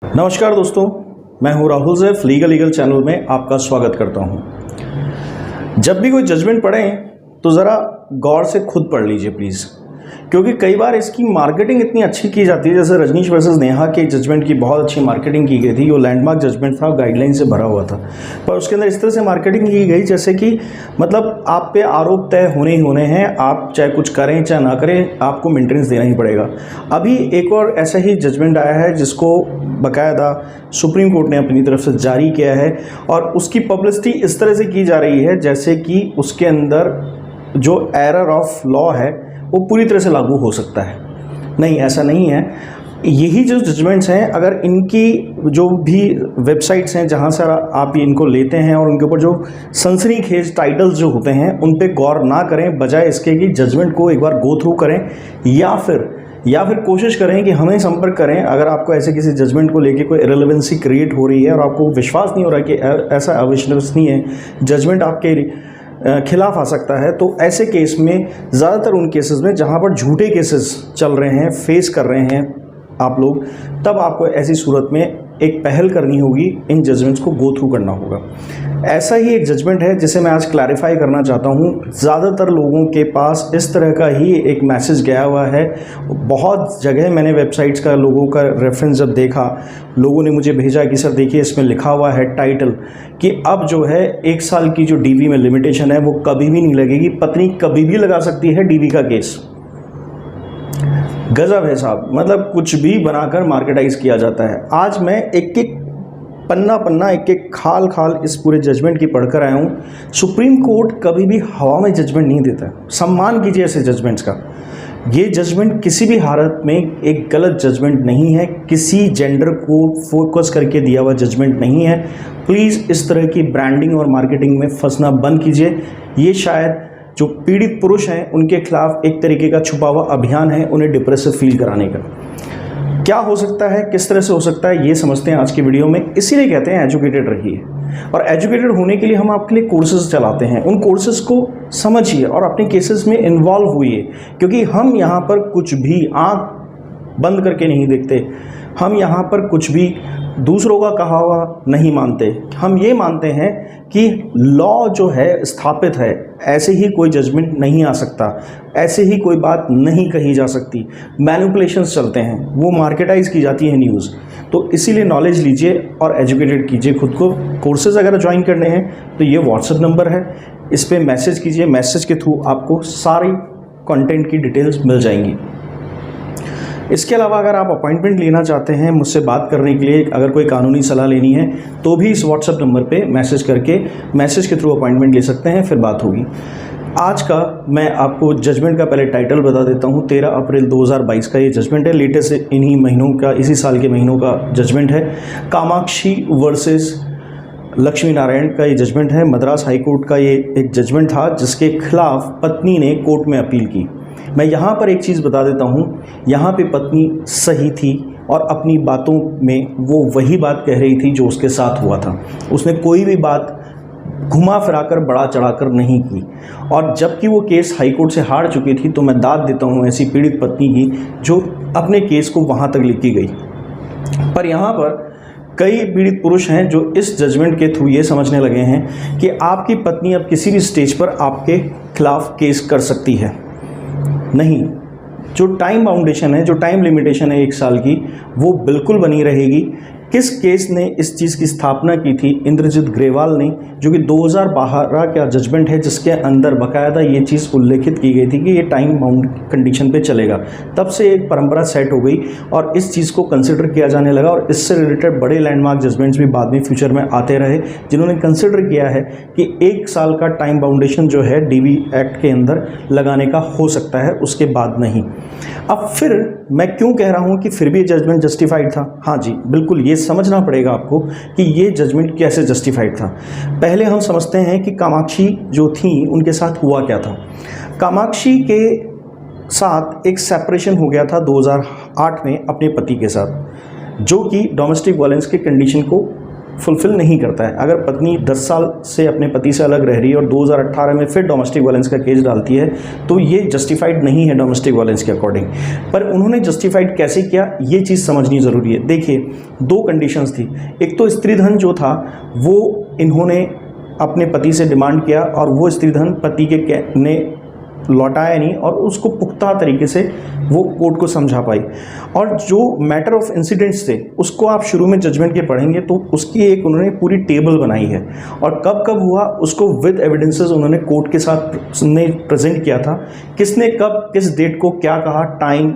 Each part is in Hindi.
नमस्कार दोस्तों, मैं हूं राहुल ज़ैफ। लीगल चैनल में आपका स्वागत करता हूं। जब भी कोई जजमेंट पढ़ें तो ज़रा गौर से खुद पढ़ लीजिए प्लीज़, क्योंकि कई बार इसकी मार्केटिंग इतनी अच्छी की जाती है। जैसे रजनीश वर्सेस नेहा के जजमेंट की बहुत अच्छी मार्केटिंग की गई थी। वो लैंडमार्क जजमेंट था, गाइडलाइन से भरा हुआ था, पर उसके अंदर इस तरह से मार्केटिंग की गई जैसे कि मतलब आप पे आरोप तय होने ही होने हैं, आप चाहे कुछ करें चाहे ना करें, आपको मेंटेनेंस देना ही पड़ेगा। अभी एक और ऐसा ही जजमेंट आया है जिसको बाकायदा सुप्रीम कोर्ट ने अपनी तरफ से जारी किया है, और उसकी पब्लिसिटी इस तरह से की जा रही है जैसे कि उसके अंदर जो एरर ऑफ लॉ है वो पूरी तरह से लागू हो सकता है। नहीं, ऐसा नहीं है। यही जो जजमेंट्स हैं, अगर इनकी जो भी वेबसाइट्स हैं जहां से आप इनको लेते हैं और उनके ऊपर जो सनसनीखेज टाइटल्स जो होते हैं उन पे गौर ना करें, बजाय इसके कि जजमेंट को एक बार गो थ्रू करें, या फिर कोशिश करें कि हमें संपर्क करें अगर आपको ऐसे किसी जजमेंट को लेके कोई इरेलेवेंसी क्रिएट हो रही है और आपको विश्वास नहीं हो रहा कि ऐसा अविश्वसनीय जजमेंट आपके खिलाफ आ सकता है। तो ऐसे केस में, ज़्यादातर उन केसेस में जहां पर झूठे केसेस चल रहे हैं, फेस कर रहे हैं आप लोग, तब आपको ऐसी सूरत में एक पहल करनी होगी, इन जजमेंट्स को गो थ्रू करना होगा। ऐसा ही एक जजमेंट है जिसे मैं आज क्लैरिफाई करना चाहता हूँ। ज़्यादातर लोगों के पास इस तरह का ही एक मैसेज गया हुआ है। बहुत जगह मैंने वेबसाइट्स का लोगों का रेफरेंस जब देखा, लोगों ने मुझे भेजा कि सर देखिए इसमें लिखा हुआ है टाइटल कि अब जो है 1 साल की जो डीवी में लिमिटेशन है वो कभी भी नहीं लगेगी, पत्नी कभी भी लगा सकती है डीवी का केस। गजब है साहब, मतलब कुछ भी बनाकर मार्केटाइज किया जाता है। आज मैं एक एक पन्ना एक एक खाल इस पूरे जजमेंट की पढ़कर आया हूँ। सुप्रीम कोर्ट कभी भी हवा में जजमेंट नहीं देता। सम्मान कीजिए ऐसे जजमेंट्स का। ये जजमेंट किसी भी हालत में एक गलत जजमेंट नहीं है, किसी जेंडर को फोकस करके दिया हुआ जजमेंट नहीं है। प्लीज़ इस तरह की ब्रांडिंग और मार्केटिंग में फंसना बंद कीजिए। ये शायद जो पीड़ित पुरुष हैं उनके खिलाफ एक तरीके का छुपा हुआ अभियान है, उन्हें डिप्रेसिव फील कराने का। क्या हो सकता है, किस तरह से हो सकता है, ये समझते हैं आज की वीडियो में। इसीलिए कहते हैं एजुकेटेड रहिए, और एजुकेटेड होने के लिए हम आपके लिए कोर्सेज चलाते हैं। उन कोर्सेज को समझिए और अपने केसेस में इन्वॉल्व हुइए, क्योंकि हम यहाँ पर कुछ भी आँख बंद करके नहीं देखते। हम यहाँ पर कुछ भी दूसरों का कहा हुआ नहीं मानते। हम ये मानते हैं कि लॉ जो है स्थापित है, ऐसे ही कोई जजमेंट नहीं आ सकता, ऐसे ही कोई बात नहीं कही जा सकती। मैनिपुलेशंस चलते हैं, वो मार्केटाइज की जाती है न्यूज़। तो इसीलिए नॉलेज लीजिए और एजुकेटेड कीजिए खुद को। कोर्सेज अगर ज्वाइन करने हैं तो ये व्हाट्सएप नंबर है, इस पर मैसेज कीजिए। मैसेज के थ्रू आपको सारी कंटेंट की डिटेल्स मिल जाएंगी। इसके अलावा अगर आप अपॉइंटमेंट लेना चाहते हैं मुझसे बात करने के लिए, अगर कोई कानूनी सलाह लेनी है, तो भी इस व्हाट्सएप नंबर पे मैसेज करके मैसेज के थ्रू अपॉइंटमेंट ले सकते हैं, फिर बात होगी। आज का मैं आपको जजमेंट का पहले टाइटल बता देता हूँ। 13 अप्रैल 2022 का ये जजमेंट है। लेटेस्ट इन्हीं महीनों का, इसी साल के महीनों का जजमेंट है। कामाक्षी वर्सेस लक्ष्मी नारायण का ये जजमेंट है। मद्रास हाई कोर्ट का ये एक जजमेंट था जिसके खिलाफ पत्नी ने कोर्ट में अपील की। मैं यहाँ पर एक चीज़ बता देता हूँ, यहाँ पे पत्नी सही थी और अपनी बातों में वो वही बात कह रही थी जो उसके साथ हुआ था। उसने कोई भी बात घुमा फिराकर बढ़ा चढ़ाकर नहीं की, और जबकि वो केस हाई कोर्ट से हार चुकी थी, तो मैं दाद देता हूँ ऐसी पीड़ित पत्नी की जो अपने केस को वहाँ तक लेके गई। पर यहाँ पर कई पीड़ित पुरुष हैं जो इस जजमेंट के थ्रू ये समझने लगे हैं कि आपकी पत्नी अब किसी भी स्टेज पर आपके खिलाफ केस कर सकती है। नहीं, जो टाइम बाउंडेशन है, जो टाइम लिमिटेशन है 1 साल की, वो बिल्कुल बनी रहेगी। किस केस ने इस चीज़ की स्थापना की थी? इंद्रजीत ग्रेवाल ने, जो कि 2012 का जजमेंट है, जिसके अंदर बाकायदा ये चीज़ उल्लेखित की गई थी कि ये टाइम बाउंड कंडीशन पे चलेगा। तब से एक परंपरा सेट हो गई और इस चीज़ को कंसिडर किया जाने लगा, और इससे रिलेटेड बड़े लैंडमार्क जजमेंट्स भी बाद में फ्यूचर में आते रहे, जिन्होंने कंसिडर किया है कि 1 साल का टाइम बाउंडेशन जो है डीवी एक्ट के अंदर लगाने का हो सकता है, उसके बाद नहीं। अब फिर मैं क्यों कह रहा हूँ कि फिर भी जजमेंट जस्टिफाइड था? हाँ जी, बिल्कुल ये समझना पड़ेगा आपको कि ये जजमेंट कैसे जस्टिफाइड था। पहले हम समझते हैं कि कामाक्षी जो थी उनके साथ हुआ क्या था। कामाक्षी के साथ एक सेपरेशन हो गया था 2008 में अपने पति के साथ, जो कि डोमेस्टिक वायलेंस के कंडीशन को फुलफिल नहीं करता है। अगर पत्नी 10 साल से अपने पति से अलग रह रही है और 2018 में फिर डोमेस्टिक वायलेंस का केस डालती है, तो ये जस्टिफाइड नहीं है डोमेस्टिक वायलेंस के अकॉर्डिंग। पर उन्होंने जस्टिफाइड कैसे किया, ये चीज़ समझनी ज़रूरी है। देखिए, 2 कंडीशंस थी। एक तो स्त्री धन जो था वो इन्होंने अपने पति से डिमांड किया और वो स्त्री धन पति के ने लौटाया नहीं और उसको पुख्ता तरीके से वो कोर्ट को समझा पाई। और जो मैटर ऑफ इंसिडेंट्स थे उसको आप शुरू में जजमेंट के पढ़ेंगे तो उसकी एक उन्होंने पूरी टेबल बनाई है और कब कब हुआ उसको विद एविडेंसेस उन्होंने कोर्ट के साथ ने प्रेजेंट किया था। किसने कब किस डेट को क्या कहा, टाइम,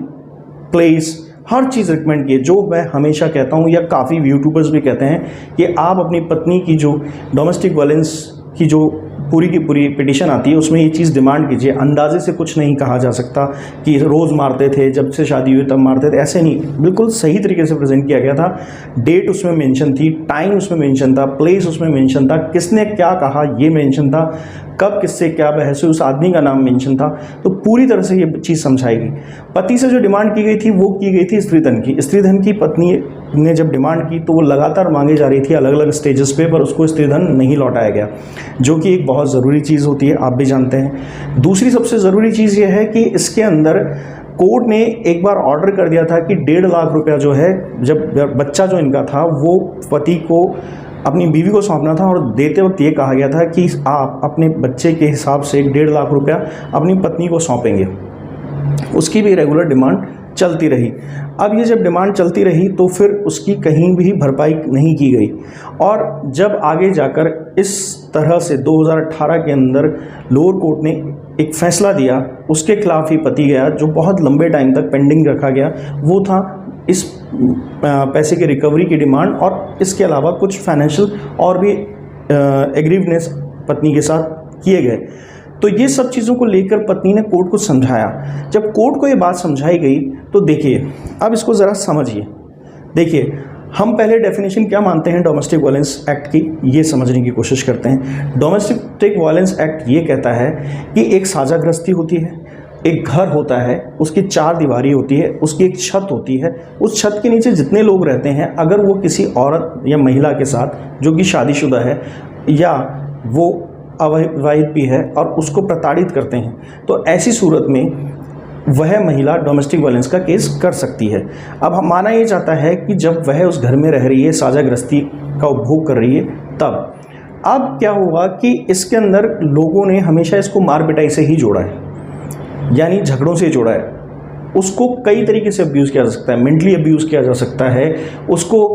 प्लेस, हर चीज़ रिकमेंड की है। जो मैं हमेशा कहता हूँ या काफ़ी यूट्यूबर्स भी कहते हैं कि आप अपनी पत्नी की जो डोमेस्टिक वायलेंस की जो पूरी की पूरी पिटीशन आती है उसमें ये चीज़ डिमांड कीजिए। अंदाजे से कुछ नहीं कहा जा सकता कि रोज़ मारते थे, जब से शादी हुई तब मारते थे, ऐसे नहीं। बिल्कुल सही तरीके से प्रेजेंट किया गया था। डेट उसमें मेंशन थी, टाइम उसमें मेंशन था, प्लेस उसमें मेंशन था, किसने क्या कहा ये मेंशन था, कब किससे क्या बहस हुई उस आदमी का नाम मेंशन था। तो पूरी तरह से ये चीज़ समझाएगी। पति से जो डिमांड की गई थी वो की गई थी स्त्री धन की। स्त्री धन की पत्नी ने जब डिमांड की तो वो लगातार मांगी जा रही थी अलग अलग स्टेजेस पे, पर उसको स्त्री धन नहीं लौटाया गया, जो कि एक बहुत ज़रूरी चीज़ होती है, आप भी जानते हैं। दूसरी सबसे ज़रूरी चीज़ ये है कि इसके अंदर कोर्ट ने एक बार ऑर्डर कर दिया था कि 1.5 लाख रुपया जो है, जब बच्चा जो इनका था वो पति को अपनी बीवी को सौंपना था और देते वक्त ये कहा गया था कि आप अपने बच्चे के हिसाब से 1.5 लाख रुपया अपनी पत्नी को सौंपेंगे। उसकी भी रेगुलर डिमांड चलती रही। अब ये जब डिमांड चलती रही तो फिर उसकी कहीं भी भरपाई नहीं की गई और जब आगे जाकर इस तरह से 2018 के अंदर लोअर कोर्ट ने एक फैसला दिया, उसके खिलाफ ही पति गया, जो बहुत लंबे टाइम तक पेंडिंग रखा गया। वो था इस पैसे की रिकवरी की डिमांड और इसके अलावा कुछ फाइनेंशियल और भी एग्रीवनेस पत्नी के साथ किए गए। तो ये सब चीज़ों को लेकर पत्नी ने कोर्ट को समझाया। जब कोर्ट को ये बात समझाई गई तो देखिए, अब इसको ज़रा समझिए। देखिए, हम पहले डेफिनेशन क्या मानते हैं डोमेस्टिक वायलेंस एक्ट की, ये समझने की कोशिश करते हैं। डोमेस्टिक वायलेंस एक्ट ये कहता है कि एक साझा गृहस्थी होती है, एक घर होता है, उसकी 4 दीवारी होती है, उसकी एक छत होती है। उस छत के नीचे जितने लोग रहते हैं, अगर वो किसी औरत या महिला के साथ जो कि शादीशुदा है या वो अविवाहित भी है और उसको प्रताड़ित करते हैं, तो ऐसी सूरत में वह महिला डोमेस्टिक वायलेंस का केस कर सकती है। अब हम माना ये जाता है कि जब वह उस घर में रह रही है, साझा गृहस्थी का उपभोग कर रही है, तब अब क्या हुआ कि इसके अंदर लोगों ने हमेशा इसको मार पिटाई से ही जोड़ा है, यानी झगड़ों से जोड़ा है। उसको कई तरीके से अब्यूज़ किया जा सकता है, मेंटली अब्यूज़ किया जा सकता है, उसको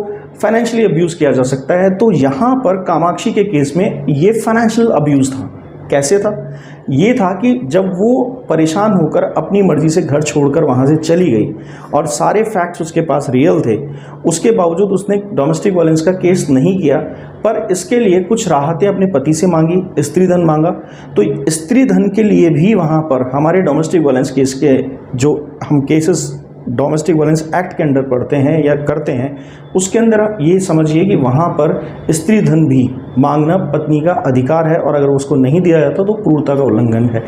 फाइनेंशियली अब्यूज़ किया जा सकता है। तो यहाँ पर कामाक्षी के केस में ये फाइनेंशियल अब्यूज़ था। कैसे था? ये था कि जब वो परेशान होकर अपनी मर्ज़ी से घर छोड़कर वहाँ से चली गई और सारे फैक्ट्स उसके पास रियल थे, उसके बावजूद उसने डोमेस्टिक वायलेंस का केस नहीं किया, पर इसके लिए कुछ राहतें अपने पति से मांगी, स्त्री धन मांगा। तो स्त्री धन के लिए भी वहाँ पर हमारे डोमेस्टिक वायलेंस केस के जो हम केसेस डोमेस्टिक वायलेंस एक्ट के अंडर पढ़ते हैं या करते हैं, उसके अंदर ये समझिए कि वहाँ पर स्त्री धन भी मांगना पत्नी का अधिकार है और अगर उसको नहीं दिया जाता तो क्रूरता का उल्लंघन है।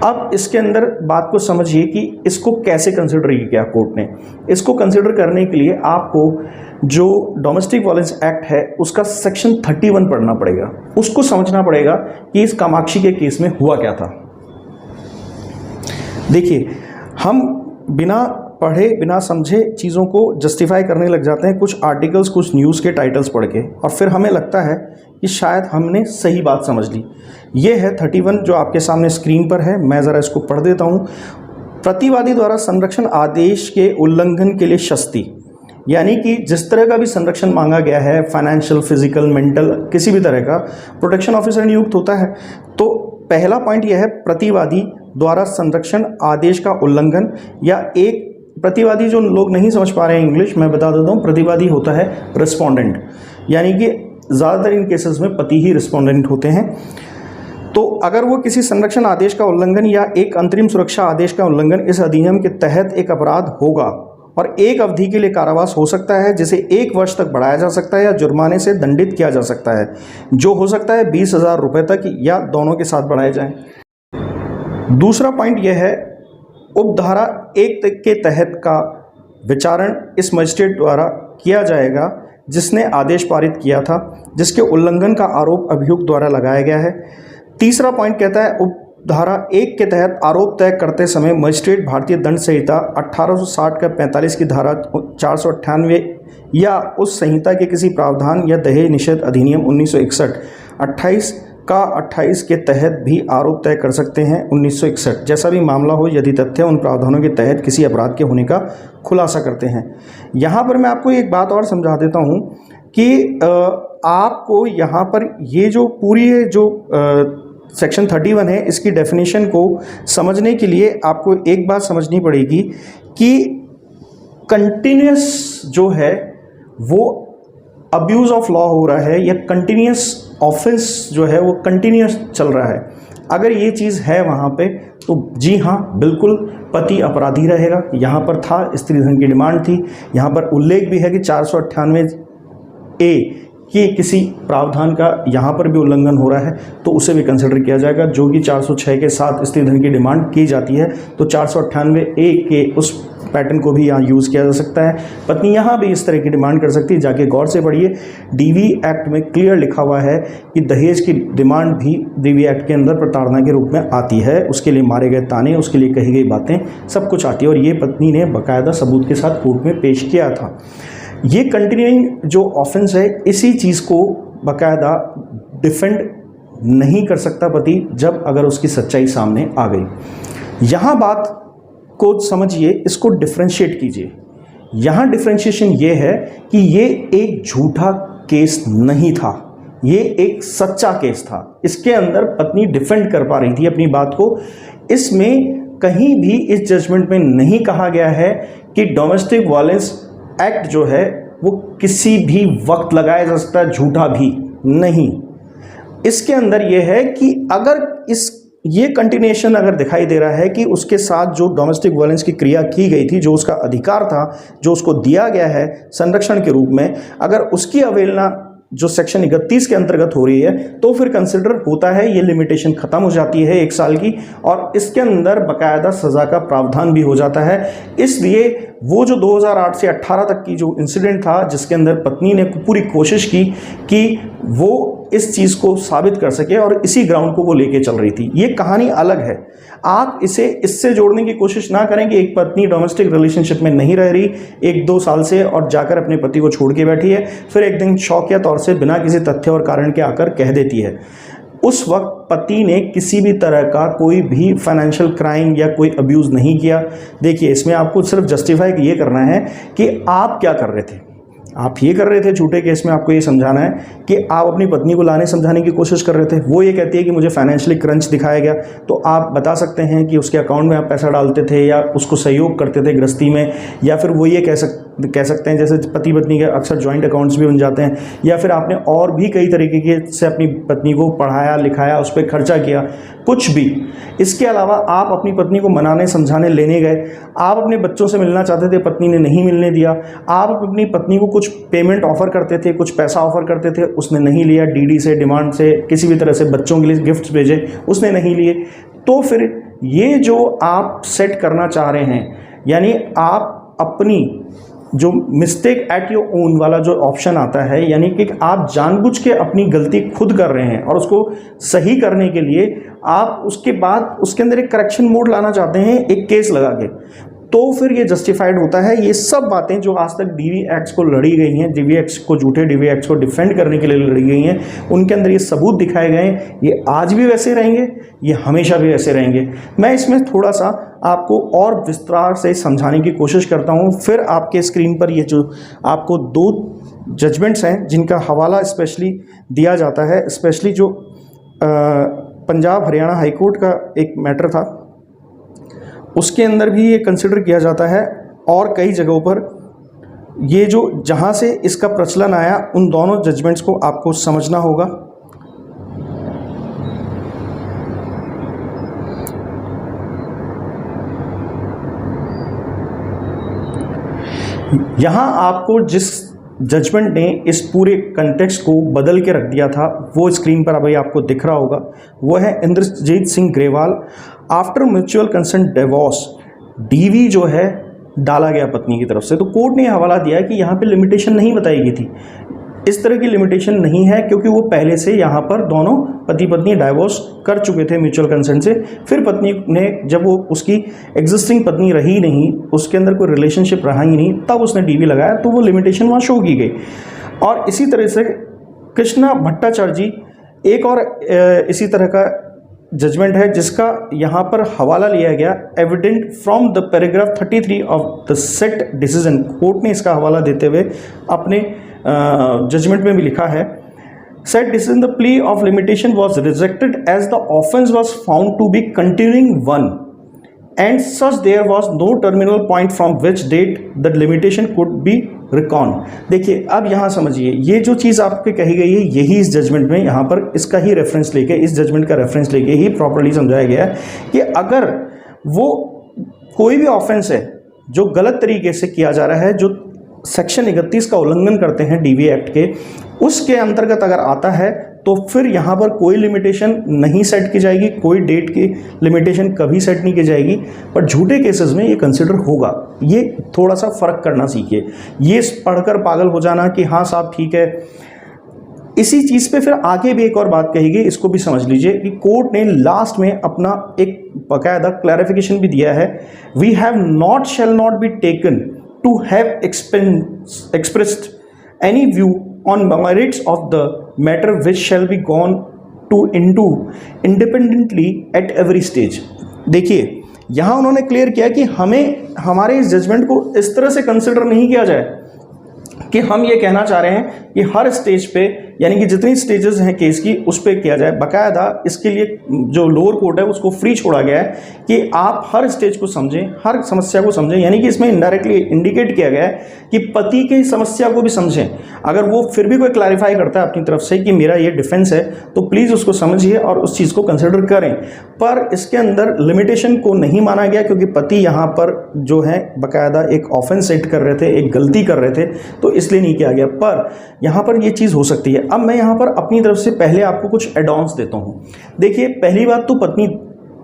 अब इसके अंदर बात को समझिए कि इसको कैसे कंसिडर किया कोर्ट ने। इसको कंसिडर करने के लिए आपको जो डोमेस्टिक वायलेंस एक्ट है उसका सेक्शन 31 पढ़ना पड़ेगा, उसको समझना पड़ेगा कि इस कामाक्षी के केस में हुआ क्या था। देखिए, हम बिना पढ़े बिना समझे चीज़ों को जस्टिफाई करने लग जाते हैं, कुछ आर्टिकल्स कुछ न्यूज़ के टाइटल्स पढ़ के, और फिर हमें लगता है कि शायद हमने सही बात समझ ली। ये है 31 जो आपके सामने स्क्रीन पर है, मैं ज़रा इसको पढ़ देता हूँ। प्रतिवादी द्वारा संरक्षण आदेश के उल्लंघन के लिए शस्ति, यानी कि जिस तरह का भी संरक्षण मांगा गया है, फाइनेंशियल, फिजिकल, मेंटल, किसी भी तरह का, प्रोटेक्शन ऑफिसर नियुक्त होता है। तो पहला पॉइंट यह है, प्रतिवादी द्वारा संरक्षण आदेश का उल्लंघन, या एक प्रतिवादी, जो लोग नहीं समझ पा रहे हैं इंग्लिश, मैं बता देता हूँ, प्रतिवादी होता है रिस्पोंडेंट, यानी कि ज़्यादातर इन केसेस में पति ही रिस्पोंडेंट होते हैं। तो अगर वो किसी संरक्षण आदेश का उल्लंघन या एक अंतरिम सुरक्षा आदेश का उल्लंघन इस अधिनियम के तहत एक अपराध होगा और एक अवधि के लिए कारावास हो सकता है, जिसे 1 वर्ष तक बढ़ाया जा सकता है या जुर्माने से दंडित किया जा सकता है, जो हो सकता है 20,000 रुपये तक, या दोनों के साथ बढ़ाए जाएं। दूसरा पॉइंट यह है, उपधारा 1 के तहत का विचारण इस मजिस्ट्रेट द्वारा किया जाएगा जिसने आदेश पारित किया था, जिसके उल्लंघन का आरोप अभियुक्त द्वारा लगाया गया है। तीसरा पॉइंट कहता है उपधारा 1 के तहत आरोप तय करते समय मजिस्ट्रेट भारतीय दंड संहिता 1860 का 45 की धारा 498 या उस संहिता के किसी प्रावधान या दहेज निषेध अधिनियम 1961 28 का 28 के तहत भी आरोप तय कर सकते हैं। 1961 जैसा भी मामला हो, यदि तथ्य उन प्रावधानों के तहत किसी अपराध के होने का खुलासा करते हैं। यहाँ पर मैं आपको एक बात और समझा देता हूँ कि आपको यहाँ पर ये जो पूरी है जो सेक्शन 31 है, इसकी डेफिनेशन को समझने के लिए आपको एक बात समझनी पड़ेगी कि कंटिन्यूस जो है वो अब्यूज़ ऑफ लॉ हो रहा है या कंटिन्यूस ऑफेंस जो है वो कंटिन्यूस चल रहा है। अगर ये चीज़ है वहाँ पे तो जी हाँ, बिल्कुल पति अपराधी रहेगा। यहाँ पर था, स्त्री धन की डिमांड थी। यहाँ पर उल्लेख भी है कि 498A कि किसी प्रावधान का यहाँ पर भी उल्लंघन हो रहा है तो उसे भी कंसिडर किया जाएगा, जो कि 406 के साथ स्त्री धन की डिमांड की जाती है। तो 498A के उस पैटर्न को भी यहाँ यूज़ किया जा सकता है। पत्नी यहाँ भी इस तरह की डिमांड कर सकती है। जाके गौर से पढ़िए, डीवी एक्ट में क्लियर लिखा हुआ है कि दहेज की डिमांड भी डीवी एक्ट के अंदर प्रताड़ना के रूप में आती है। उसके लिए मारे गए ताने, उसके लिए कही गई बातें, सब कुछ आती है और ये पत्नी ने बाकायदा सबूत के साथ कोर्ट में पेश किया था। ये कंटिन्यूइंग जो ऑफेंस है, इसी चीज़ को बाकायदा डिफेंड नहीं कर सकता पति जब अगर उसकी सच्चाई सामने आ गई। यहाँ बात को समझिए, इसको डिफ्रेंशिएट कीजिए। यहाँ डिफ्रेंशिएशन ये है कि ये एक झूठा केस नहीं था, ये एक सच्चा केस था। इसके अंदर पत्नी डिफेंड कर पा रही थी अपनी बात को। इसमें कहीं भी इस जजमेंट में नहीं कहा गया है कि डोमेस्टिक वायलेंस एक्ट जो है वो किसी भी वक्त लगाया जा सकता है, झूठा भी नहीं। इसके अंदर ये है कि अगर ये कंटिन्यूएशन अगर दिखाई दे रहा है कि उसके साथ जो डोमेस्टिक वायलेंस की क्रिया की गई थी, जो उसका अधिकार था, जो उसको दिया गया है संरक्षण के रूप में, अगर उसकी अवहेलना जो सेक्शन 31 के अंतर्गत हो रही है तो फिर कंसिडर होता है, ये लिमिटेशन खत्म हो जाती है 1 साल की और इसके अंदर बाकायदा सज़ा का प्रावधान भी हो जाता है। इसलिए वो जो 2008 से 18 तक की जो इंसिडेंट था, जिसके अंदर पत्नी ने पूरी कोशिश की कि वो इस चीज़ को साबित कर सके और इसी ग्राउंड को वो लेके चल रही थी, ये कहानी अलग है। आप इसे इससे जोड़ने की कोशिश ना करें कि एक पत्नी डोमेस्टिक रिलेशनशिप में नहीं रह रही 1-2 साल से और जाकर अपने पति को छोड़ के बैठी है, फिर एक दिन शौकिया तौर से बिना किसी तथ्य और कारण के आकर कह देती है। उस वक्त पति ने किसी भी तरह का कोई भी फाइनेंशियल क्राइम या कोई अब्यूज़ नहीं किया। देखिए, इसमें आपको सिर्फ जस्टिफाई ये करना है कि आप क्या कर रहे थे। आप ये कर रहे थे झूठे केस में, आपको ये समझाना है कि आप अपनी पत्नी को लाने समझाने की कोशिश कर रहे थे। वो ये कहती है कि मुझे फाइनेंशियली क्रंच दिखाया गया, तो आप बता सकते हैं कि उसके अकाउंट में आप पैसा डालते थे या उसको सहयोग करते थे गृहस्थी में, या फिर वो ये कह सकते हैं जैसे पति पत्नी के अक्सर जॉइंट अकाउंट्स भी बन जाते हैं, या फिर आपने और भी कई तरीके के से अपनी पत्नी को पढ़ाया लिखाया, उस पर खर्चा किया, कुछ भी। इसके अलावा आप अपनी पत्नी को मनाने समझाने लेने गए, आप अपने बच्चों से मिलना चाहते थे, पत्नी ने नहीं मिलने दिया। आप अपनी पत्नी को कुछ पेमेंट ऑफर करते थे, कुछ पैसा ऑफर करते थे, उसने नहीं लिया। डीडी से, डिमांड से, किसी भी तरह से बच्चों के लिए गिफ्ट्स भेजे, उसने नहीं लिए। तो फिर ये जो आप सेट करना चाह रहे हैं, यानी आप अपनी जो मिस्टेक एट योर ओन वाला जो ऑप्शन आता है, यानी कि आप जानबूझ के अपनी गलती खुद कर रहे हैं और उसको सही करने के लिए आप उसके बाद उसके अंदर एक करेक्शन मोड लाना चाहते हैं एक केस लगा के, तो फिर ये जस्टिफाइड होता है। ये सब बातें जो आज तक डीवी एक्ट्स को लड़ी गई हैं, डीवी एक्ट्स को, झूठे डीवी एक्ट्स को डिफेंड करने के लिए लड़ी गई हैं, उनके अंदर ये सबूत दिखाए गए हैं। ये आज भी वैसे रहेंगे, ये हमेशा भी वैसे रहेंगे। मैं इसमें थोड़ा सा आपको और विस्तार से समझाने की कोशिश करता हूँ। फिर आपके स्क्रीन पर ये जो आपको 2 जजमेंट्स हैं जिनका हवाला स्पेशली दिया जाता है, स्पेशली जो पंजाब हरियाणा हाईकोर्ट का एक मैटर था, उसके अंदर भी ये कंसिडर किया जाता है और कई जगहों पर ये जो जहाँ से इसका प्रचलन आया, उन दोनों जजमेंट्स को आपको समझना होगा। यहाँ आपको जिस जजमेंट ने इस पूरे कंटेक्स्ट को बदल के रख दिया था, वो स्क्रीन पर अभी आपको दिख रहा होगा। वो है Inderjit Singh Grewal. After mutual consent divorce, DV जो है डाला गया पत्नी की तरफ से। तो कोर्ट ने हवाला दिया कि यहाँ पे लिमिटेशन नहीं बताई गई थी, इस तरह की लिमिटेशन नहीं है, क्योंकि वो पहले से यहाँ पर दोनों पति पत्नी डाइवोर्स कर चुके थे म्यूचुअल कंसेंट से। फिर पत्नी ने, जब वो उसकी एग्जिस्टिंग पत्नी रही नहीं, उसके अंदर कोई रिलेशनशिप रहा ही नहीं, तब उसने डीवी लगाया, तो वो लिमिटेशन वहाँ शो की गई। और इसी तरह से कृष्णा भट्टाचार्य जी एक और इसी तरह का जजमेंट है, जिसका यहाँ पर हवाला लिया गया evident from the paragraph 33 of the set decision. Court ने इसका हवाला देते हुए अपने जजमेंट में भी लिखा है, set decision the plea of limitation was rejected as the offence was found to be continuing one and such there was no terminal point from which date the limitation could be reckoned. देखिए, अब यहाँ समझिए, ये जो चीज़ आपके कही गई है, यही इस जजमेंट में यहाँ पर इसका ही रेफरेंस लेके, इस जजमेंट का रेफरेंस लेके ही प्रॉपर्ली समझाया गया है कि अगर वो कोई भी ऑफेंस है जो गलत तरीके से किया जा रहा है, जो सेक्शन 31 का उल्लंघन करते हैं डीवी एक्ट के, उसके अंतर्गत अगर आता है, तो फिर यहाँ पर कोई लिमिटेशन नहीं सेट की जाएगी, कोई डेट की लिमिटेशन कभी सेट नहीं की जाएगी। पर झूठे केसेस में ये कंसिडर होगा। ये थोड़ा सा फर्क करना सीखिए, ये पढ़कर पागल हो जाना कि हाँ साहब ठीक है। इसी चीज़ पे फिर आगे भी एक और बात कही गई, इसको भी समझ लीजिए कि कोर्ट ने लास्ट में अपना एक बाकायदा क्लैरिफिकेशन भी दिया है, we have not shall not be taken to have expressed any view on merits of the matter which shall be gone into independently at every stage। देखिए, यहाँ उन्होंने क्लियर किया कि हमें हमारे इस जजमेंट को इस तरह से कंसिडर नहीं किया जाए कि हम ये कहना चाह रहे हैं कि हर स्टेज पे, यानी कि जितनी स्टेजेस हैं केस की, उस पर किया जाए। बाकायदा इसके लिए जो लोअर कोर्ट है उसको फ्री छोड़ा गया है कि आप हर स्टेज को समझें, हर समस्या को समझें। यानी कि इसमें इनडायरेक्टली इंडिकेट किया गया है कि पति की समस्या को भी समझें। अगर वो फिर भी कोई क्लैरिफाई करता है अपनी तरफ से कि मेरा ये डिफेंस है, तो प्लीज़ उसको समझिए और उस चीज़ को कंसिडर करें। पर इसके अंदर लिमिटेशन को नहीं माना गया, क्योंकि पति यहाँ पर जो है बाकायदा एक ऑफेंस सेट कर रहे थे, एक गलती कर रहे थे, तो इसलिए नहीं किया गया। पर यहाँ पर ये चीज़ हो सकती है। अब मैं यहाँ पर अपनी तरफ से पहले आपको कुछ एडॉन्स देता हूँ। देखिए, पहली बात तो पत्नी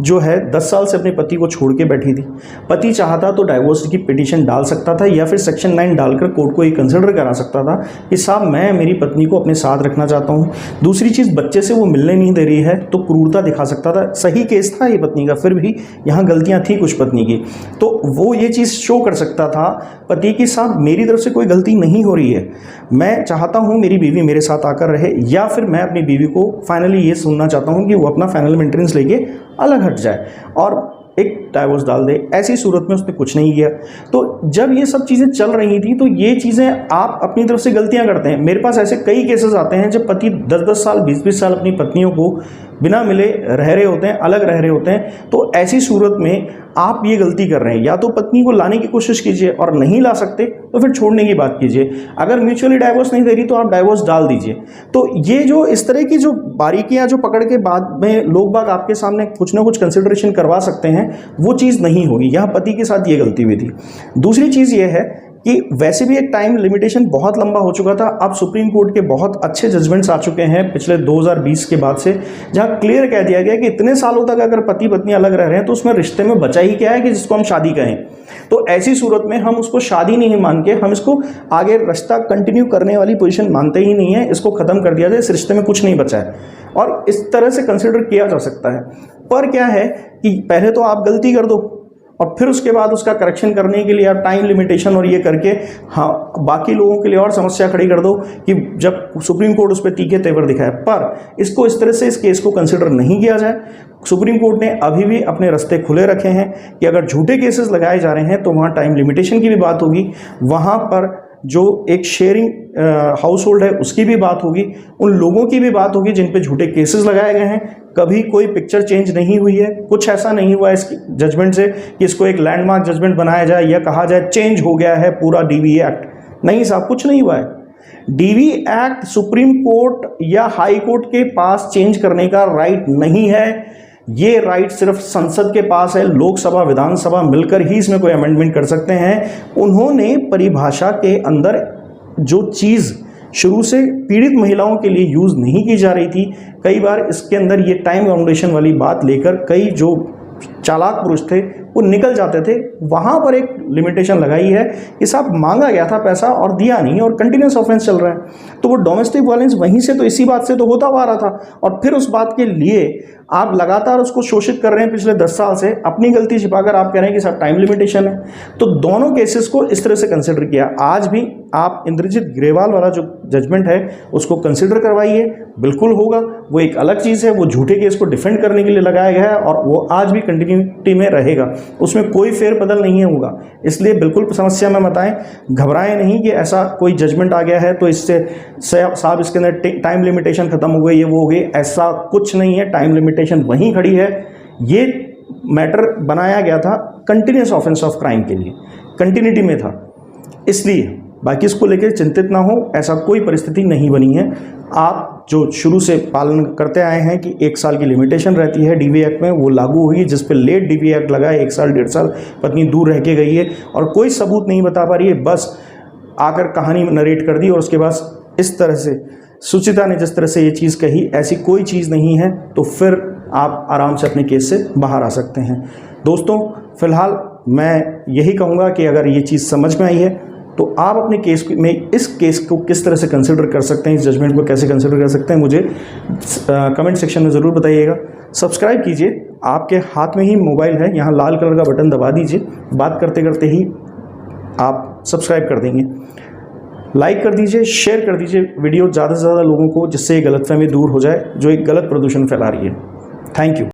जो है 10 साल से अपने पति को छोड़ के बैठी थी। पति चाहता तो डाइवोर्स की पिटीशन डाल सकता था, या फिर सेक्शन 9 डालकर कोर्ट को ये कंसिडर करा सकता था कि साहब मैं मेरी पत्नी को अपने साथ रखना चाहता हूँ। दूसरी चीज़, बच्चे से वो मिलने नहीं दे रही है, तो क्रूरता दिखा सकता था। सही केस था ये पत्नी का, फिर भी यहाँ गलतियाँ थी कुछ पत्नी की, तो वो ये चीज़ शो कर सकता था पति की, साहब मेरी तरफ से कोई गलती नहीं हो रही है, मैं चाहता हूँ मेरी बीवी मेरे साथ आकर रहे, या फिर मैं अपनी बीवी को फाइनली ये सुनना चाहता हूँ कि वो अपना फाइनल मेंटेनेंस लेके अलग हट जाए और एक डाइवोर्स डाल दे। ऐसी सूरत में उसने कुछ नहीं किया। तो जब ये सब चीज़ें चल रही थी, तो ये चीज़ें आप अपनी तरफ से गलतियां करते हैं। मेरे पास ऐसे कई केसेस आते हैं जब पति 10-10 साल 20-20 साल अपनी पत्नियों को बिना मिले रह रहे होते हैं, अलग रह रहे होते हैं। तो ऐसी सूरत में आप ये गलती कर रहे हैं, या तो पत्नी को लाने की कोशिश कीजिए, और नहीं ला सकते तो फिर छोड़ने की बात कीजिए। अगर म्यूचुअली डाइवोर्स नहीं दे रही तो आप डाइवोर्स डाल दीजिए। तो ये जो इस तरह की जो बारीकियां जो पकड़ के बाद में लोग बाग आपके सामने कुछ ना कुछ कंसिडरेशन करवा सकते हैं, वो चीज़ नहीं होगी। यहाँ पति के साथ ये गलती हुई थी। दूसरी चीज़ ये है कि वैसे भी एक टाइम लिमिटेशन बहुत लंबा हो चुका था। अब सुप्रीम कोर्ट के बहुत अच्छे जजमेंट्स आ चुके हैं पिछले 2020 के बाद से, जहां क्लियर कह दिया गया कि इतने सालों तक अगर पति पत्नी अलग रह रहे हैं तो उसमें रिश्ते में बचा ही क्या है कि जिसको हम शादी कहें। तो ऐसी सूरत में हम उसको शादी नहीं मान के, हम इसको आगे रिश्ता कंटिन्यू करने वाली पोजीशन मानते ही नहीं है, इसको खत्म कर दिया जाए, इस रिश्ते में कुछ नहीं बचा है, और इस तरह से कंसिडर किया जा सकता है। पर क्या है कि पहले तो आप गलती कर दो और फिर उसके बाद उसका करेक्शन करने के लिए आप टाइम लिमिटेशन और ये करके हाँ बाकी लोगों के लिए और समस्या खड़ी कर दो कि जब सुप्रीम कोर्ट उस पर तीखे तेवर दिखाए। पर इसको इस तरह से इस केस को कंसिडर नहीं किया जाए। सुप्रीम कोर्ट ने अभी भी अपने रास्ते खुले रखे हैं कि अगर झूठे केसेस लगाए जा रहे हैं तो वहाँ टाइम लिमिटेशन की भी बात होगी, वहाँ पर जो एक शेयरिंग हाउस होल्ड है उसकी भी बात होगी, उन लोगों की भी बात होगी जिन पे झूठे केसेस लगाए गए हैं। कभी कोई पिक्चर चेंज नहीं हुई है, कुछ ऐसा नहीं हुआ है इस जजमेंट से कि इसको एक लैंडमार्क जजमेंट बनाया जाए या कहा जाए चेंज हो गया है पूरा डीवी एक्ट। नहीं साहब, कुछ नहीं हुआ है। डीवी एक्ट सुप्रीम कोर्ट या हाई कोर्ट के पास चेंज करने का राइट नहीं है। ये राइट सिर्फ संसद के पास है। लोकसभा विधानसभा मिलकर ही इसमें कोई अमेंडमेंट कर सकते हैं। उन्होंने परिभाषा के अंदर जो चीज़ शुरू से पीड़ित महिलाओं के लिए यूज़ नहीं की जा रही थी, कई बार इसके अंदर ये टाइम बाउंडेशन वाली बात लेकर कई जो चालाक पुरुष थे वो निकल जाते थे। वहाँ पर एक लिमिटेशन लगाई है कि साहब मांगा गया था पैसा और दिया नहीं और कंटिन्यूस ऑफेंस चल रहा है। तो वो डोमेस्टिक वायलेंस वहीं से तो इसी बात से तो होता आ रहा था और फिर उस बात के लिए आप लगातार उसको शोषित कर रहे हैं पिछले 10 साल से, अपनी गलती छिपाकर आप कह रहे हैं कि साहब टाइम लिमिटेशन है। तो दोनों केसेस को इस तरह से कंसिडर किया। आज भी आप इंद्रजीत ग्रेवाल वाला जो जजमेंट है उसको कंसिडर करवाइए, बिल्कुल होगा। वो एक अलग चीज़ है, वो झूठे केस को डिफेंड करने के लिए लगाया गया है और वो आज भी कंटिन्यूटी में रहेगा, उसमें कोई फेरबदल नहीं होगा। इसलिए बिल्कुल समस्या में मत आएं, घबराएं नहीं कि ऐसा कोई जजमेंट आ गया है तो इससे साहब इसके अंदर टाइम लिमिटेशन खत्म हो गई, ये वो हो गई, ऐसा कुछ नहीं है। टाइम लिमिटेशन वहीं खड़ी है। ये मैटर बनाया गया था कंटिन्यूस ऑफेंस ऑफ क्राइम के लिए, कंटिन्यूटी में था, इसलिए बाकी इसको लेकर चिंतित ना हो, ऐसा कोई परिस्थिति नहीं बनी है। आप जो शुरू से पालन करते आए हैं कि 1 साल की लिमिटेशन रहती है डीवी एक्ट में, वो लागू हुई। जिस पे लेट डीवी एक्ट लगा है 1 साल 1.5 साल पत्नी दूर रह के गई है और कोई सबूत नहीं बता पा रही है, बस आकर कहानी नरेट कर दी और उसके बाद इस तरह से सुचिता ने जिस तरह से ये चीज़ कही, ऐसी कोई चीज़ नहीं है, तो फिर आप आराम से अपने केस से बाहर आ सकते हैं। दोस्तों, फिलहाल मैं यही कहूँगा कि अगर ये चीज़ समझ में आई है तो आप अपने केस में इस केस को किस तरह से कंसिडर कर सकते हैं, इस जजमेंट को कैसे कंसिडर कर सकते हैं, मुझे कमेंट सेक्शन में ज़रूर बताइएगा। सब्सक्राइब कीजिए, आपके हाथ में ही मोबाइल है, यहाँ लाल कलर का बटन दबा दीजिए, बात करते करते ही आप सब्सक्राइब कर देंगे। लाइक कर दीजिए, शेयर कर दीजिए वीडियो ज़्यादा से ज़्यादा लोगों को, जिससे ये गलतफहमी दूर हो जाए जो एक गलत प्रदूषण फैला रही है। Thank you.